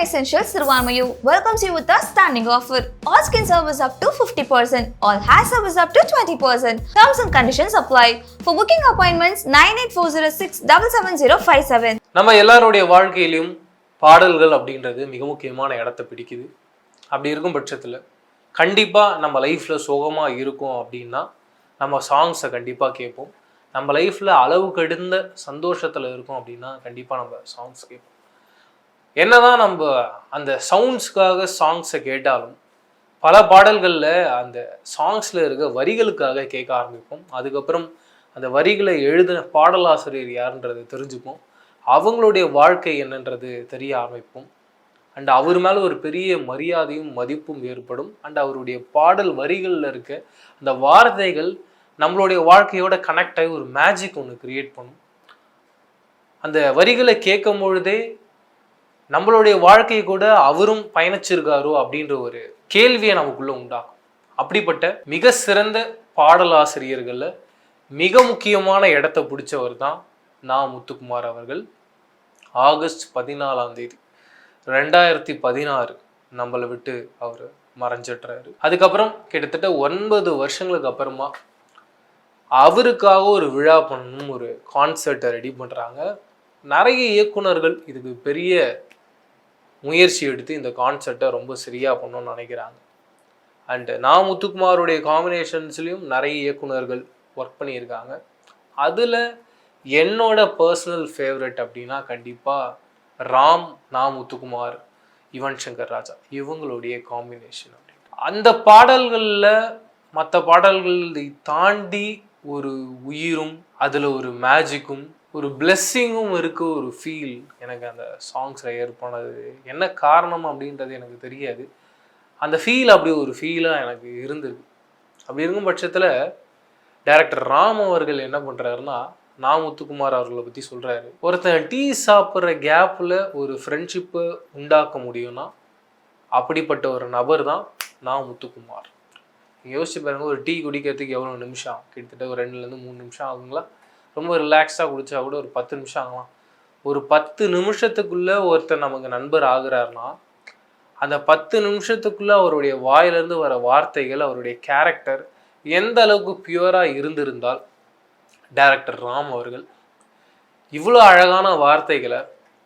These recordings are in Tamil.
Essentials Sirvanmayu welcomes you with a standing offer. All skin service up to 50%, all hair service up to 20%. Terms and conditions apply. For booking appointments 9840677057. நம்ம எல்லாருடைய வாழ்க்கையிலும் பாடல்கள் அப்படின்றது மிக முக்கியமான இடத்தை பிடிக்குது. அப்படி இருக்கும் பட்சத்தில் கண்டிப்பாக நம்ம லைஃப்பில் சோகமாக இருக்கும் அப்படின்னா நம்ம சாங்ஸை கண்டிப்பாக கேட்போம். நம்ம லைஃப்பில் அளவு கெடுந்த சந்தோஷத்தில் இருக்கும் அப்படின்னா கண்டிப்பாக நம்ம சாங்ஸ் கேட்போம். என்னதான் நம்ம அந்த சவுண்ட்ஸ்க்காக சாங்ஸை கேட்டாலும் பல பாடல்களில் அந்த சாங்ஸில் இருக்க வரிகளுக்காக கேட்க ஆரம்பிப்போம். அதுக்கப்புறம் அந்த வரிகளை எழுதின பாடலாசிரியர் யாருன்றது தெரிஞ்சுப்போம். அவங்களுடைய வாழ்க்கை என்னன்றது தெரிய ஆரம்பிப்போம். அண்ட் அவர் மேலே ஒரு பெரிய மரியாதையும் மதிப்பும் ஏற்படும். அண்ட் அவருடைய பாடல் வரிகளில் இருக்க அந்த வார்த்தைகள் நம்மளுடைய வாழ்க்கையோட கனெக்ட் ஆகி ஒரு மேஜிக் ஒன்று கிரியேட் பண்ணும். அந்த வரிகளை கேட்கும் பொழுதே நம்மளுடைய வாழ்க்கையை கூட அவரும் பயணிச்சிருக்காரோ அப்படின்ற ஒரு கேள்வியை நமக்குள்ள உண்டாகும். அப்படிப்பட்ட மிக சிறந்த பாடலாசிரியர்களில் மிக முக்கியமான இடத்தை பிடிச்சவர் தான் நா. முத்துக்குமார் அவர்கள். ஆகஸ்ட் 14 2016 நம்மளை விட்டு அவர் மறைஞ்சிட்றாரு. அதுக்கப்புறம் கிட்டத்தட்ட 9 வருஷங்களுக்கு அப்புறமா அவருக்காக ஒரு விழா பண்ணணும், ஒரு கான்சர்ட்டை ரெடி பண்ணுறாங்க. நிறைய இயக்குனர்கள் இதுக்கு பெரிய முயற்சி எடுத்து இந்த கான்செப்டை ரொம்ப சரியாக பண்ணணும்னு நினைக்கிறாங்க. அண்டு நா. முத்துக்குமாருடைய காம்பினேஷன்ஸ்லேயும் நிறைய இயக்குனர்கள் ஒர்க் பண்ணியிருக்காங்க. அதில் என்னோட பர்சனல் ஃபேவரட் அப்படின்னா கண்டிப்பாக ராம், நா. முத்துக்குமார், யுவன் சங்கர் ராஜா இவங்களுடைய காம்பினேஷன். அந்த பாடல்களில் மற்ற பாடல்களை தாண்டி ஒரு உயிரும் அதில் ஒரு மேஜிக்கும் ஒரு பிளெஸ்ஸிங்கும் இருக்க ஒரு ஃபீல் எனக்கு அந்த சாங்ஸில் ஏற்பனது. என்ன காரணம் அப்படின்றது எனக்கு தெரியாது. அந்த ஃபீல் அப்படி ஒரு ஃபீலாக எனக்கு இருந்தது. அப்படி இருக்கும் பட்சத்தில் டைரக்டர் ராம் அவர்கள் என்ன பண்ணுறாருன்னா, நா. முத்துக்குமார் அவர்களை பற்றி சொல்கிறாரு. ஒருத்தன் டீ சாப்பிட்ற கேப்பில் ஒரு ஃப்ரெண்ட்ஷிப்பை உண்டாக்க முடியும்னா அப்படிப்பட்ட ஒரு நபர் தான் நா. முத்துக்குமார். நீங்கள் யோசிச்சு பாருங்க, ஒரு டீ குடிக்கிறதுக்கு எவ்வளோ நிமிஷம்? கிட்டத்தட்ட ஒரு 2-3 நிமிஷம் ஆகுங்களா? ரொம்ப ரிலாக்ஸாக குடித்தா கூட ஒரு 10 நிமிஷம் ஆகலாம். ஒரு 10 நிமிஷத்துக்குள்ளே ஒருத்தர் நமக்கு நண்பர் ஆகுறாருன்னா அந்த 10 நிமிஷத்துக்குள்ளே அவருடைய வாயிலிருந்து வர வார்த்தைகள், அவருடைய கேரக்டர் எந்த அளவுக்கு பியூராக இருந்திருந்தால் டைரக்டர் ராம் அவர்கள் இவ்வளோ அழகான வார்த்தைகளை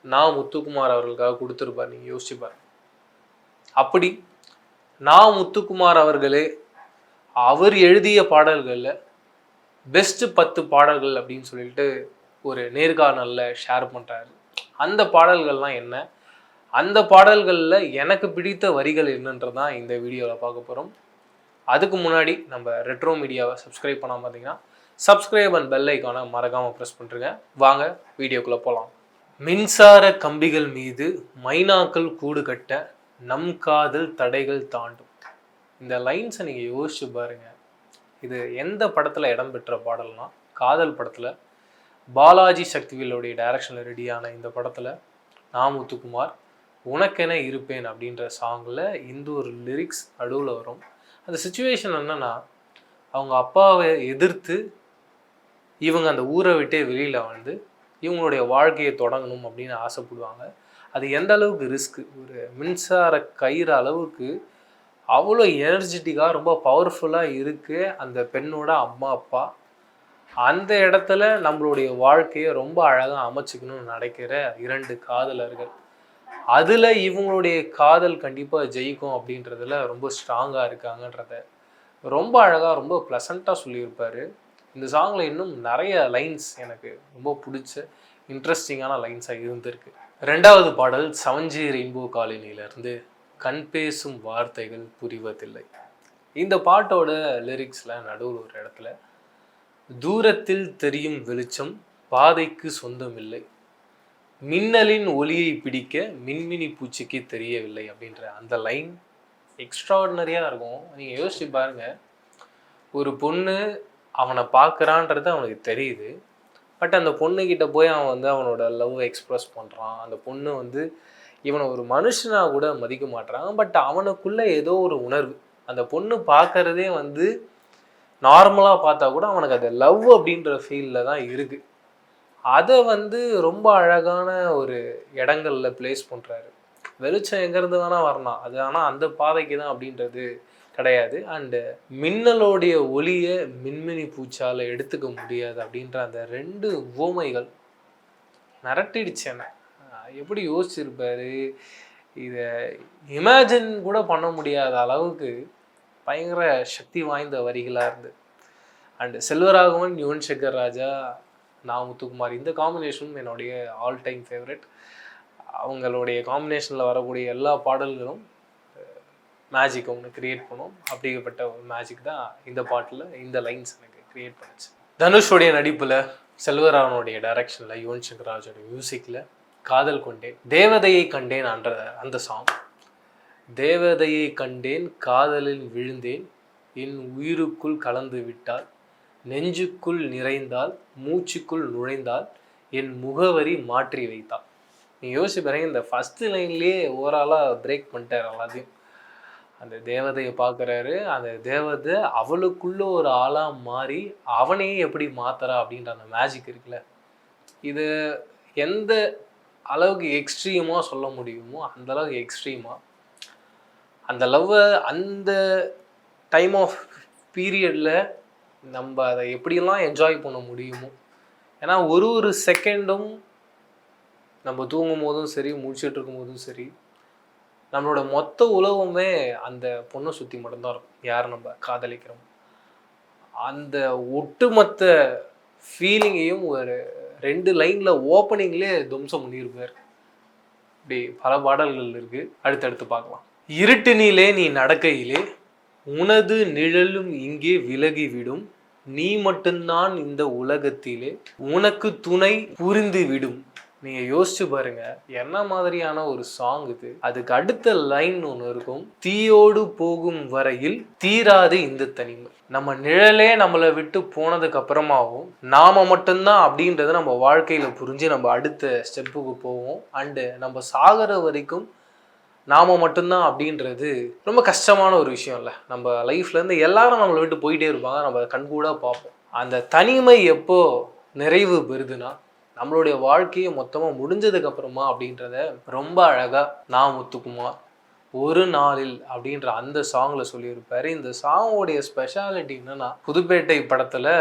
நா. முத்துக்குமார் அவர்களுக்காக கொடுத்துருப்பார். நீங்கள் யோசிச்சு பாருங்க. அப்படி நா. முத்துக்குமார் அவர்களே அவர் எழுதிய பாடல்களில் பெஸ்ட்டு 10 பாடல்கள் அப்படின்னு சொல்லிட்டு ஒரு நேர்காணலில் ஷேர் பண்ணுறாரு. அந்த பாடல்கள்லாம் என்ன, அந்த பாடல்களில் எனக்கு பிடித்த வரிகள் என்னன்றதான் இந்த வீடியோவில் பார்க்க போகிறோம். அதுக்கு முன்னாடி நம்ம ரெட்ரோ மீடியாவை சப்ஸ்கிரைப் பண்ணாமல் பார்த்தீங்கன்னா சப்ஸ்கிரைப் அண்ட் பெல் ஐக்கானை மறக்காமல் ப்ரெஸ் பண்ணுறேங்க. வாங்க வீடியோக்குள்ளே போகலாம். மின்சார கம்பிகள் மீது மைனாக்கள் கூடு கட்ட நம் காதல் தடைகள் தாண்டும். இந்த லைன்ஸை நீங்கள் யோசிச்சு பாருங்கள். இது எந்த படத்தில் இடம்பெற்ற பாடல்னா, காதல் படத்தில் பாலாஜி சக்திவேலுடைய டைரக்ஷனில் ரெடியான இந்த படத்தில் நா. முத்துக்குமார் உனக்கென இருப்பேன் அப்படின்ற சாங்கில் இந்த ஒரு லிரிக்ஸ் நடுவில் வரும். அந்த சுச்சுவேஷன் என்னென்னா, அவங்க அப்பாவை எதிர்த்து இவங்க அந்த ஊரை விட்டே வெளியில் வந்து இவங்களுடைய வாழ்க்கையை தொடங்கணும் அப்படின்னு ஆசைப்படுவாங்க. அது எந்த அளவுக்கு ரிஸ்க்கு, ஒரு மின்சார கயிறு அளவுக்கு அவ்வளோ எனர்ஜெட்டிக்காக ரொம்ப பவர்ஃபுல்லாக இருக்குது அந்த பெண்ணோட அம்மா அப்பா. அந்த இடத்துல நம்மளுடைய வாழ்க்கையை ரொம்ப அழகாக அமைச்சிக்கணும்னு நினைக்கிற 2 காதலர்கள். அதில் இவங்களுடைய காதல் கண்டிப்பாக ஜெயிக்கும் அப்படின்றதுல ரொம்ப ஸ்ட்ராங்காக இருக்காங்கன்றத ரொம்ப அழகாக ரொம்ப ப்ளசண்ட்டாக சொல்லியிருப்பார். இந்த சாங்கில் இன்னும் நிறைய லைன்ஸ் எனக்கு ரொம்ப பிடிச்ச இன்ட்ரெஸ்டிங்கான லைன்ஸாக இருந்திருக்கு. 2வது பாடல் 7G ரெயின்போ காலனியிலேருந்து கண் பேசும் வார்த்தைகள் புரிவதில்லை. இந்த பாட்டோட லிரிக்ஸில் நடுவில் ஒரு இடத்துல தூரத்தில் தெரியும் வெளிச்சம் பாதைக்கு சொந்தமில்லை, மின்னலின் ஒளியை பிடிக்க மின்மினி பூச்சிக்கு தெரியவில்லை அப்படின்ற அந்த லைன் எக்ஸ்ட்ராடினரியாக இருக்கும். நீங்கள் யோசிச்சு பாருங்கள், ஒரு பொண்ணு அவனை பார்க்குறான்றது அவனுக்கு தெரியுது. பட் அந்த பொண்ணுக்கிட்ட போய் அவன் வந்து அவனோட லவ்வை எக்ஸ்ப்ரெஸ் பண்ணுறான். அந்த பொண்ணு இவனை ஒரு மனுஷனாக கூட மதிக்க மாட்டான். பட் அவனுக்குள்ளே ஏதோ ஒரு உணர்வு, அந்த பொண்ணு பார்க்கறதே நார்மலாக பார்த்தா கூட அவனுக்கு அது லவ் அப்படின்ற ஃபீலில் தான் இருக்குது. அதை ரொம்ப அழகான ஒரு இடங்களில் பிளேஸ் பண்ணுறாரு. வெளிச்சம் எங்கேருந்து வேணால் வரலாம், அது ஆனால் அந்த பாதைக்கு தான் அப்படின்றது கிடையாது. அண்டு மின்னலோடைய ஒளியை மின்மினி பூச்சால் எடுத்துக்க முடியாது அப்படின்ற அந்த 2 உவமைகள் மிரட்டிடுச்சு என்ன. எப்படி யோசிச்சிருப்பாரு, இதை இமேஜின் கூட பண்ண முடியாத அளவுக்கு பயங்கர சக்தி வாய்ந்த வரிகளாக இருந்து. அண்டு செல்வராகவன், யுவன் சங்கர் ராஜா, நான் முத்துக்குமார், இந்த காம்பினேஷனும் என்னுடைய ஆல் டைம் ஃபேவரட். அவங்களுடைய காம்பினேஷனில் வரக்கூடிய எல்லா பாடல்களும் மேஜிக் ஒன்று கிரியேட் பண்ணும். அப்படிப்பட்ட ஒரு மேஜிக் தான் இந்த பாட்டில் இந்த லைன்ஸ் எனக்கு கிரியேட் பண்ணுச்சு. தனுஷோடைய நடிப்பில், செல்வராகவனுடைய டைரக்ஷனில், யுவன் சங்கர் ராஜோட மியூசிக்கில் காதல் கொண்டேன், தேவதையை கண்டேன் அந்த சாங். தேவதையை கண்டேன், காதலில் விழுந்தேன், என் உயிருக்குள் கலந்து விட்டால், நெஞ்சுக்குள் நிறைந்தால், மூச்சுக்குள் நுழைந்தால், என் முகவரி மாற்றி வைத்தாள். நீ யோசிச்சு பாருங்க, இந்த ஃபஸ்ட்டு லைன்லேயே ஓவராலாக பிரேக் பண்ணிட்டார் எல்லாத்தையும். அந்த தேவதையை பார்க்குறாரு, அந்த தேவதை அவளுக்குள்ள ஒரு ஆளாக மாறி அவனையே எப்படி மாத்துறா அப்படின்ற அந்த மேஜிக் இருக்குல்ல, இது எந்த அளவுக்கு எக்ஸ்ட்ரீமாக சொல்ல முடியுமோ அந்த அளவுக்கு எக்ஸ்ட்ரீமாக அந்த லவ்வை அந்த டைம் ஆஃப் பீரியடில் நம்ம அதை எப்படியெல்லாம் என்ஜாய் பண்ண முடியுமோ. ஏன்னா ஒரு செகண்டும் நம்ம தூங்கும் போதும் சரி, முடிச்சுட்டு இருக்கும் போதும் சரி, நம்மளோட மொத்த உலகமே அந்த பொண்ணை சுற்றி மட்டும்தான் இருக்கும். யார் நம்ம காதலிக்கிறோம், அந்த ஒட்டுமொத்த ஃபீலிங்கையும் ஒரு 2 லைனில் ஓப்பனிங்லேயே துவம்சம் பண்ணியிருப்பார். இப்படி பல பாடல்கள் இருக்குது, அடுத்தடுத்து பார்க்கலாம். இருட்டினிலே நீ நடக்கையிலே, உனது நிழலும் இங்கே விலகிவிடும், நீ மட்டும்தான் இந்த உலகத்திலே, உனக்கு துணை புரிந்து விடும். நீங்கள் யோசிச்சு பாருங்க, என்ன மாதிரியான ஒரு சாங் இது. அதுக்கு அடுத்த லைன் ஒன்று இருக்கும், தீயோடு போகும் வரையில் தீராது இந்த தனிமை. நம்ம நிழலே நம்மளை விட்டு போனதுக்கு அப்புறமாவும் நாம மட்டும்தான் அப்படின்றத நம்ம வாழ்க்கையில புரிஞ்சு நம்ம அடுத்த ஸ்டெப்புக்கு போவோம். அண்டு நம்ம சாகிற வரைக்கும் நாம மட்டும்தான் அப்படின்றது ரொம்ப கஷ்டமான ஒரு விஷயம் இல்லை. நம்ம லைஃப்லேருந்து எல்லாரும் நம்மளை விட்டு போயிட்டே இருப்பாங்க, நம்ம கண்கூடாக பார்ப்போம். அந்த தனிமை எப்போ நிறைவு பெறுதுன்னா நம்மளுடைய வாழ்க்கையை மொத்தமாக முடிஞ்சதுக்கு அப்புறமா அப்படின்றத ரொம்ப அழகாக நான் முத்துக்குமார் ஒரு நாளில் அப்படின்ற அந்த சாங்கில் சொல்லியிருப்பாரு. இந்த சாங்கோடைய ஸ்பெஷாலிட்டி என்னன்னா, புதுப்பேட்டை படத்தில்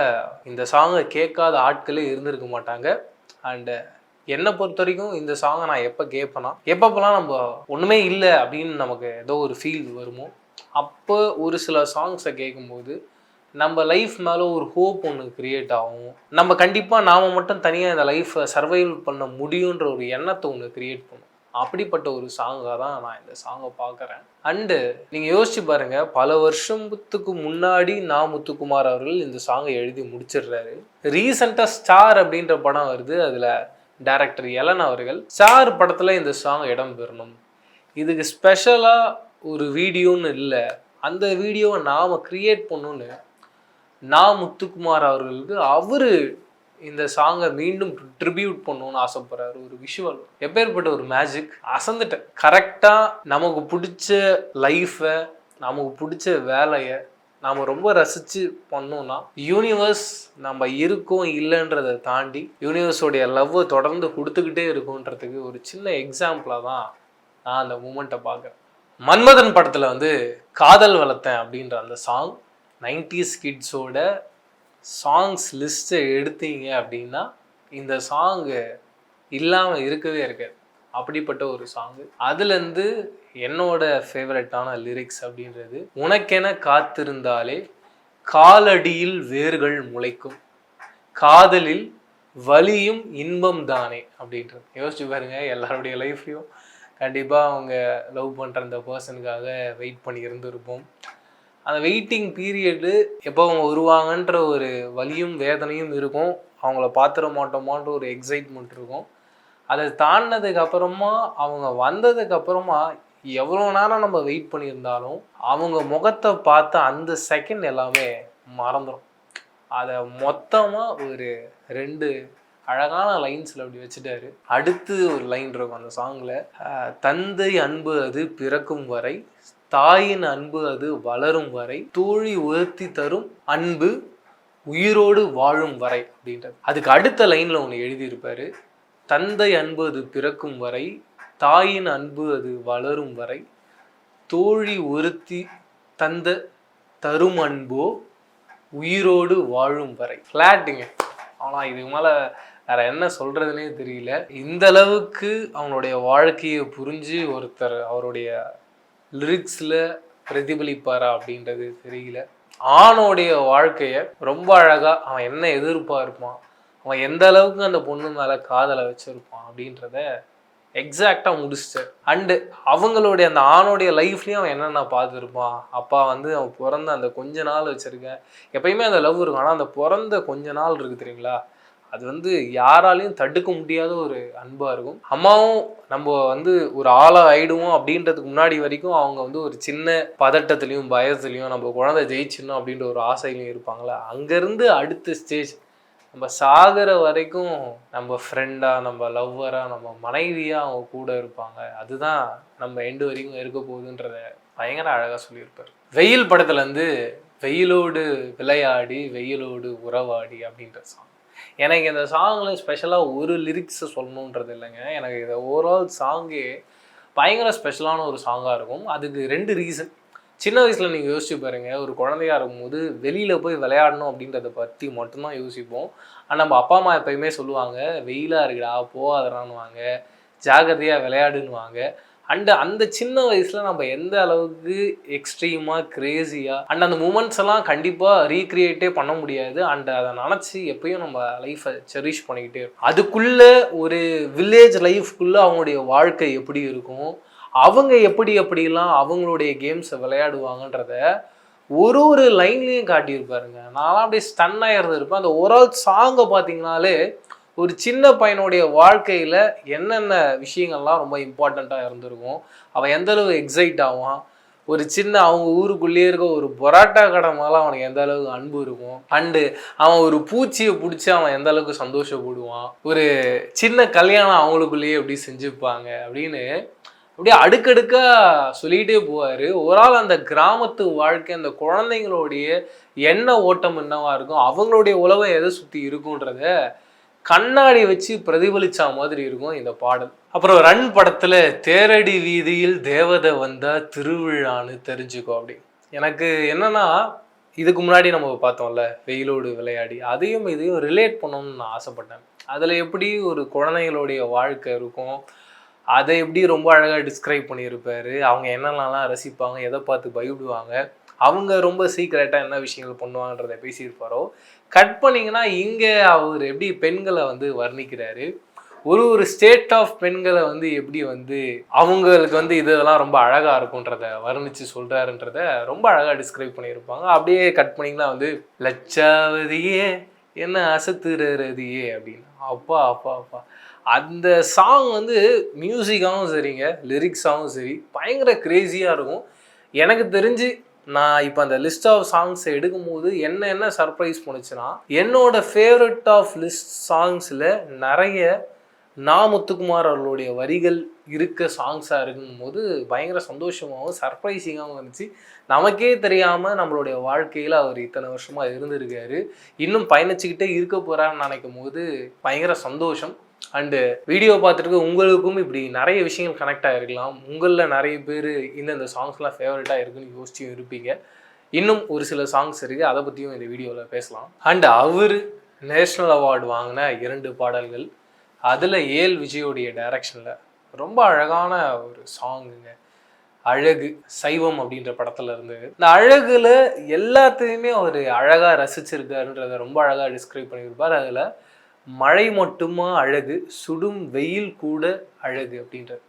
இந்த சாங்கை கேட்காத ஆட்களே இருந்திருக்க மாட்டாங்க. அண்டு என்னை பொறுத்த வரைக்கும் இந்த சாங்கை நான் எப்போ கேட்பேன்னா, எப்பப்பெல்லாம் நம்ம ஒன்றுமே இல்லை அப்படின்னு நமக்கு ஏதோ ஒரு ஃபீல் வருமோ, அப்போ ஒரு சில சாங்ஸை கேட்கும்போது நம்ம லைஃப் மேலே ஒரு ஹோப் ஒன்று க்ரியேட் ஆகும். நம்ம கண்டிப்பாக நாம் மட்டும் தனியாக இந்த லைஃப்பை சர்வைவ் பண்ண முடியுன்ற ஒரு எண்ணத்தை ஒன்று க்ரியேட் பண்ணும். அப்படிப்பட்ட ஒரு சாங்காக தான் நான் இந்த சாங்கை பார்க்குறேன். அண்டு நீங்கள் யோசிச்சு பாருங்கள், பல வருஷத்துக்கு முன்னாடி நான் முத்துக்குமார் அவர்கள் இந்த சாங்கை எழுதி முடிச்சிடுறாரு. ரீசெண்டாக ஸ்டார் அப்படின்ற படம் வருது, அதில் டைரக்டர் எலன் அவர்கள் ஸ்டார் படத்தில் இந்த சாங் இடம் பெறணும், இதுக்கு ஸ்பெஷலாக ஒரு வீடியோன்னு இல்லை, அந்த வீடியோவை நாம் க்ரியேட் பண்ணணுன்னு நான் முத்துக்குமார் அவர்களுக்கு அவர் இந்த சாங்கை மீண்டும் ட்ரிபியூட் பண்ணணும்னு ஆசைப்படுறாரு. ஒரு விஷுவல் எப்பேற்பட்ட ஒரு மேஜிக். அசந்துட்டேன். கரெக்டாக நமக்கு பிடிச்ச லைஃப்பை, நமக்கு பிடிச்ச வேலையை நாம் ரொம்ப ரசித்து பண்ணோன்னா யூனிவர்ஸ் நம்ம இருக்கோம் இல்லைன்றதை தாண்டி யூனிவர்ஸோடைய லவ்வை தொடர்ந்து கொடுத்துக்கிட்டே இருக்குன்றதுக்கு ஒரு சின்ன எக்ஸாம்பிளாக தான் நான் அந்த மூமெண்ட்டை பார்க்குறேன். மன்மதன் படத்தில் காதல் வளர்த்தேன் அப்படின்ற அந்த சாங் 90s கிட்ஸோட சாங்ஸ் லிஸ்ட்டை எடுத்தீங்க அப்படின்னா இந்த சாங்கு இல்லாமல் இருக்கவே இருக்காது. அப்படிப்பட்ட ஒரு சாங்கு. அதுலேருந்து என்னோட ஃபேவரட்டான லிரிக்ஸ் அப்படின்றது, உனக்கென காத்திருந்தாலே காலடியில் வேர்கள் முளைக்கும், காதலில் வலியும் இன்பம் தானே அப்படின்றது. யோசிச்சு பாருங்க, எல்லாருடைய லைஃப்லையும் கண்டிப்பாக அவங்க லவ் பண்ணுற அந்த பர்சனுக்காக வெயிட் பண்ணி இருந்திருப்போம். அந்த வெயிட்டிங் பீரியடு எப்போ அவங்க வருவாங்கன்ற ஒரு வலியும் வேதனையும் இருக்கும், அவங்கள பார்த்துட மாட்டோமான்ற ஒரு எக்ஸைட்மெண்ட் இருக்கும். அதை தாண்டினதுக்கு அப்புறமா அவங்க வந்ததுக்கு அப்புறமா எவ்வளோ நேரம் நம்ம வெயிட் பண்ணியிருந்தாலும் அவங்க முகத்தை பார்த்து அந்த செகண்ட் எல்லாமே மறந்துடும். அதை மொத்தமாக ஒரு 2 அழகான லைன்ஸில் அப்படி வச்சுட்டாரு. அடுத்து ஒரு லைன் இருக்கும் அந்த சாங்கில், தந்தை அன்பு அது பிறக்கும் வரை, தாயின் அன்பு அது வளரும் வரை, தோழி உயர்த்தி தரும் அன்பு உயிரோடு வாழும் வரை அப்படின்றது. அதுக்கு அடுத்த லைனில் ஒன்று எழுதியிருப்பாரு, தந்தை அன்பு அது பிறக்கும் வரை, தாயின் அன்பு அது வளரும் வரை, தோழி ஒருத்தி தந்த தரும் அன்போ உயிரோடு வாழும் வரை. ஃப்ளாட்டுங்க. ஆனால் இதுக்கு மேலே வேற என்ன சொல்றதுன்னே தெரியல. இந்த அளவுக்கு அவங்களுடைய வாழ்க்கையை புரிஞ்சு ஒருத்தர் அவருடைய லிரிக்ஸில் பிரதிபலிப்பாரா அப்படின்றது தெரியல. ஆணோடைய வாழ்க்கையை ரொம்ப அழகாக அவன் என்ன எதிர்பார்ப்பான், அவன் எந்த அளவுக்கு அந்த பொண்ணு மேலே காதலை வச்சிருப்பான் அப்படின்றத எக்ஸாக்டாக முடிச்சிட்டார். அண்டு அவங்களுடைய அந்த ஆணோடைய லைஃப்லேயும் அவன் என்னென்ன பார்த்துருப்பான். அப்பா வந்து அவன் பிறந்த அந்த கொஞ்ச நாள் வச்சுருக்கேன், எப்பயுமே அந்த லவ் இருக்கும். ஆனால் அந்த பிறந்த கொஞ்ச நாள் இருக்குது தெரியுங்களா, அது வந்து யாராலையும் தடுக்க முடியாத ஒரு அன்பாக இருக்கும். அம்மாவும் நம்ம வந்து ஒரு ஆளாக ஆயிடுவோம் அப்படின்றதுக்கு முன்னாடி வரைக்கும் அவங்க வந்து ஒரு சின்ன பதட்டத்துலேயும் பயத்துலையும் நம்ம குழந்தை ஜெயிச்சிடணும் அப்படின்ற ஒரு ஆசையிலையும் இருப்பாங்களா. அங்கேருந்து அடுத்த ஸ்டேஜ் நம்ம சாகிற வரைக்கும் நம்ம ஃப்ரெண்டாக, நம்ம லவ்வராக, நம்ம மனைவியாக அவங்க கூட இருப்பாங்க. அதுதான் நம்ம எண்டு வரைக்கும் இருக்க போகுதுன்றத பயங்கர அழகாக சொல்லியிருப்பார். வெயில் படத்துலேருந்து வெயிலோடு விளையாடி வெயிலோடு உறவாடி அப்படின்ற சாங். எனக்கு இந்த சாங்கில் ஸ்பெஷலாக ஒரு லிரிக்ஸை சொல்லணுன்றது இல்லைங்க. எனக்கு இந்த ஓவரால் சாங்கே பயங்கர ஸ்பெஷலான ஒரு சாங்காக இருக்கும். அதுக்கு 2 ரீசன். சின்ன வயசில் நீங்கள் யோசிச்சு பாருங்கள், ஒரு குழந்தையாக இருக்கும்போது வெளியில் போய் விளையாடணும் அப்படின்றத பற்றி மட்டும்தான் யோசிப்போம். ஆனால் நம்ம அப்பா அம்மா எப்பயுமே சொல்லுவாங்க, வெயிலாக இருக்குடா போகாதடான்னுவாங்க, ஜாகிரதையாக விளையாடுன்னுவாங்க. அண்டு அந்த சின்ன வயசில் நம்ம எந்த அளவுக்கு எக்ஸ்ட்ரீமாக க்ரேஸியாக அண்ட் அந்த மூமெண்ட்ஸ் எல்லாம் கண்டிப்பாக ரீக்ரியேட்டே பண்ண முடியாது. அண்ட் அதை நினச்சி எப்பயும் நம்ம லைஃப்பை செரிஷ் பண்ணிக்கிட்டே இருக்கும். அதுக்குள்ளே ஒரு வில்லேஜ் லைஃப்குள்ளே அவங்களுடைய வாழ்க்கை எப்படி இருக்கும், அவங்க எப்படிலாம் அவங்களுடைய கேம்ஸை விளையாடுவாங்கன்றத ஒரு லைன்லேயும் காட்டியிருப்பாருங்க. நான்லாம் அப்படியே ஸ்டன் ஆகிருந்து இருப்பேன். அந்த ஒரு சாங்கை பார்த்தீங்கனாலே ஒரு சின்ன பையனுடைய வாழ்க்கையில் என்னென்ன விஷயங்கள்லாம் ரொம்ப இம்பார்ட்டண்ட்டாக இருந்திருக்கும், அவன் எந்தளவு எக்ஸைட் ஆவான், ஒரு சின்ன அவங்க ஊருக்குள்ளேயே இருக்க ஒரு பொராட்டா கடை மேலே அவனுக்கு எந்த அளவுக்கு அன்பு இருக்கும், அண்டு அவன் ஒரு பூச்சியை பிடிச்சி அவன் எந்த அளவுக்கு சந்தோஷப்படுவான், ஒரு சின்ன கல்யாணம் அவங்களுக்குள்ளேயே எப்படி செஞ்சுப்பாங்க அப்படின்னு அப்படியே அடுக்கடுக்காக சொல்லிகிட்டே போவார். ஒரு ஆள் அந்த கிராமத்து வாழ்க்கை, அந்த குழந்தைங்களுடைய எண்ண ஓட்டம் என்னவா இருக்கும், அவங்களுடைய உலகம் எதை சுற்றி இருக்குன்றத கண்ணாடி வச்சு பிரதிபலிச்சா மாதிரி இருக்கும் இந்த பாடல். அப்புறம் ரன் படத்துல தேரடி வீதியில் தேவதை வந்தா திருவிழான்னு தெரிஞ்சுக்கோ அப்படி. எனக்கு என்னன்னா, இதுக்கு முன்னாடி நம்ம பார்த்தோம்ல வெயிலோடு விளையாடி, அதையும் இதையும் ரிலேட் பண்ணணும்னு நான் ஆசைப்பட்டேன். அதில் எப்படி ஒரு குழந்தைங்களுடைய வாழ்க்கை இருக்கும், அதை எப்படி ரொம்ப அழகாக டிஸ்கிரைப் பண்ணியிருப்பாரு. அவங்க என்னென்னலாம் ரசிப்பாங்க, எதை பார்த்து பயப்படுவாங்க, அவங்க ரொம்ப சீக்ரெட்டாக என்ன விஷயங்கள் பண்ணுவாங்கன்றதை பேசியிருப்பாரோ. கட் பண்ணிங்கன்னா இங்கே அவர் எப்படி பெண்களை வந்து வர்ணிக்கிறாரு, ஒரு ஸ்டேட் ஆஃப் பெண்களை வந்து எப்படி வந்து அவங்களுக்கு வந்து இதெல்லாம் ரொம்ப அழகாக இருக்குன்றத வர்ணித்து சொல்கிறாருன்றத ரொம்ப அழகாக டிஸ்கிரைப் பண்ணியிருப்பாங்க. அப்படியே கட் பண்ணிங்கன்னா வந்து லட்சாவதியே என்ன அசத்துறதியே அப்படின்னு. அப்பா அப்பா அப்பா அந்த சாங் வந்து மியூசிக்காகவும் சரிங்க, லிரிக்ஸாகவும் சரி பயங்கர க்ரேஸியாக இருக்கும். எனக்கு தெரிஞ்சு நான் இப்போ அந்த லிஸ்ட் ஆஃப் சாங்ஸை எடுக்கும்போது என்ன சர்ப்ரைஸ் பண்ணுச்சுன்னா, என்னோட ஃபேவரட் ஆஃப் லிஸ்ட் சாங்ஸில் நிறைய முத்துக்குமார் அவர்களுடைய வரிகள் இருக்க சாங்ஸாக இருக்கும்போது பயங்கர சந்தோஷமாகவும் சர்ப்ரைசிங்காகவும் இருந்துச்சு. நமக்கே தெரியாமல் நம்மளுடைய வாழ்க்கையில் அவர் இத்தனை வருஷமாக இருந்திருக்காரு, இன்னும் பயணிச்சுக்கிட்டே இருக்க போகிறான்னு நினைக்கும் போது பயங்கர சந்தோஷம். அண்டு வீடியோ பார்த்துட்டு உங்களுக்கும் இப்படி நிறைய விஷயங்கள் கனெக்ட் ஆகிருக்கலாம். உங்களில் நிறைய பேர் இந்த சாங்ஸ்லாம் ஃபேவரட்டாக இருக்குன்னு யோசிச்சும் இருப்பீங்க. இன்னும் ஒரு சில சாங்ஸ் இருக்குது, அதை பற்றியும் இந்த வீடியோவில் பேசலாம். அண்டு அவர் நேஷ்னல் அவார்டு வாங்கின 2 பாடல்கள், அதில் ஏல் விஜயோடைய டைரக்ஷனில் ரொம்ப அழகான ஒரு சாங்குங்க, அழகு சைவம் அப்படின்ற படத்துல இருந்து. இந்த அழகுல எல்லாத்தையுமே அவர் அழகாக ரசிச்சிருக்காருன்றதை ரொம்ப அழகாக டிஸ்கிரைப் பண்ணியிருப்பார். அதில் மழை மட்டுமா அழகு, சுடும் வெயில் கூட அழகு அப்படின்றது.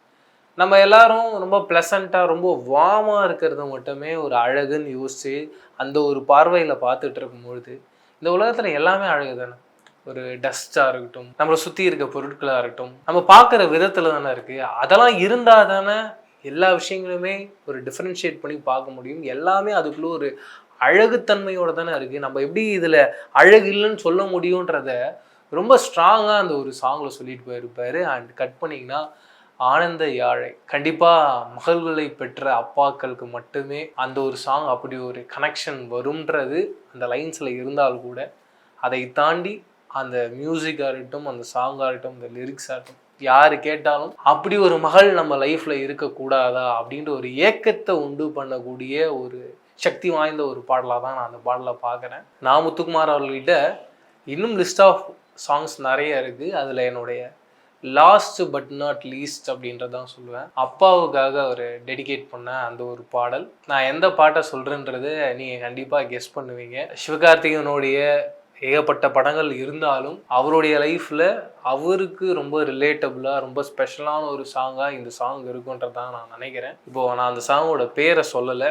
நம்ம எல்லாரும் ரொம்ப ப்ளசண்ட்டாக ரொம்ப வார்மாக இருக்கிறது மட்டுமே ஒரு அழகுன்னு யோசித்து அந்த ஒரு பார்வையில் பார்த்துட்டு இருக்கும்பொழுது இந்த உலகத்தில் எல்லாமே அழகு தானே. ஒரு டஸ்ட்டாக இருக்கட்டும், நம்மளை சுற்றி இருக்க பொருட்களாக இருக்கட்டும், நம்ம பார்க்குற விதத்தில் தானே இருக்குது. அதெல்லாம் இருந்தால் தானே எல்லா விஷயங்களுமே ஒரு டிஃப்ரென்ஷியேட் பண்ணி பார்க்க முடியும். எல்லாமே அதுக்குள்ளே ஒரு அழகுத்தன்மையோடு தானே இருக்குது. நம்ம எப்படி இதில் அழகு இல்லைன்னு சொல்ல முடியுன்றத ரொம்ப ஸ்ட்ராங்காக அந்த ஒரு சாங்கில் சொல்லிட்டு போயிருப்பார். அண்ட் கட் பண்ணிங்கன்னா ஆனந்த யாழை, கண்டிப்பாக மகள்களை பெற்ற அப்பாக்களுக்கு மட்டுமே அந்த ஒரு சாங் அப்படி ஒரு கனெக்ஷன் வரும்ன்றது அந்த லைன்ஸில் இருந்தால் கூட, அதை தாண்டி அந்த மியூசிக்காக இருக்கட்டும், அந்த சாங்காக இருக்கட்டும், அந்த லிரிக்ஸாக இருக்கட்டும், யார் கேட்டாலும் அப்படி ஒரு மகள் நம்ம லைஃப்பில் இருக்கக்கூடாதா அப்படின்ற ஒரு ஏக்கத்தை உண்டு பண்ணக்கூடிய ஒரு சக்தி வாய்ந்த ஒரு பாடலாக தான் நான் அந்த பாடலை பார்க்குறேன். நான் முத்துக்குமார் அவர்கள்கிட்ட இன்னும் லிஸ்ட் ஆஃப் சாங்ஸ் நிறைய இருக்குது. அதில் என்னுடைய லாஸ்ட் பட் நாட் லீஸ்ட் அப்படின்றதான் சொல்லுவேன். அப்பாவுக்காக அவர் டெடிகேட் பண்ண அந்த ஒரு பாடல். நான் எந்த பாட்டை சொல்கிறேன்றது நீங்கள் கண்டிப்பாக கெஸ் பண்ணுவீங்க. சிவகார்த்திகனுடைய ஏகப்பட்ட படங்கள் இருந்தாலும் அவருடைய லைஃப்பில் அவருக்கு ரொம்ப ரிலேட்டபுளாக ரொம்ப ஸ்பெஷலான ஒரு சாங்காக இந்த சாங் இருக்குன்றதான் நான் நினைக்கிறேன். இப்போது நான் அந்த சாங்கோட பேரை சொல்லலை,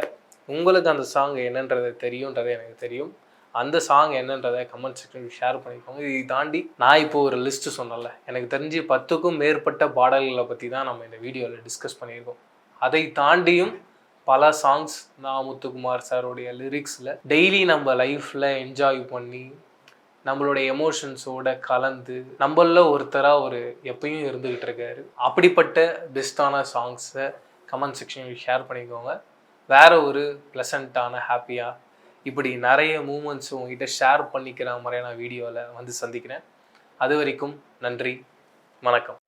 உங்களுக்கு அந்த சாங் என்னன்றது தெரியுன்றது எனக்கு தெரியும். அந்த சாங் என்னன்றதை கமெண்ட் செக்ஷனில் ஷேர் பண்ணிக்கோங்க. இதை தாண்டி நான் இப்போ ஒரு லிஸ்ட்டு சொன்னல, எனக்கு தெரிஞ்சு 10க்கும் மேற்பட்ட பாடல்களை பற்றி தான் நம்ம இந்த வீடியோவில் டிஸ்கஸ் பண்ணியிருக்கோம். அதை தாண்டியும் பல சாங்ஸ் நான் முத்துக்குமார் சாரோடைய லிரிக்ஸில் டெய்லி நம்ம லைஃப்பில் என்ஜாய் பண்ணி நம்மளுடைய எமோஷன்ஸோட கலந்து நம்மள ஒருத்தராக ஒரு எப்பயும் இருந்துக்கிட்டு இருக்காரு. அப்படிப்பட்ட பெஸ்ட்டான சாங்ஸை கமெண்ட் செக்ஷனில் ஷேர் பண்ணிக்கோங்க. வேறு ஒரு ப்ளசண்ட்டான ஹாப்பியாக இப்படி நிறைய மூமெண்ட்ஸ் உங்ககிட்ட ஷேர் பண்ணிக்கிற மாதிரியான வீடியோவில் வந்து சந்திக்கிறேன். அது வரைக்கும் நன்றி, வணக்கம்.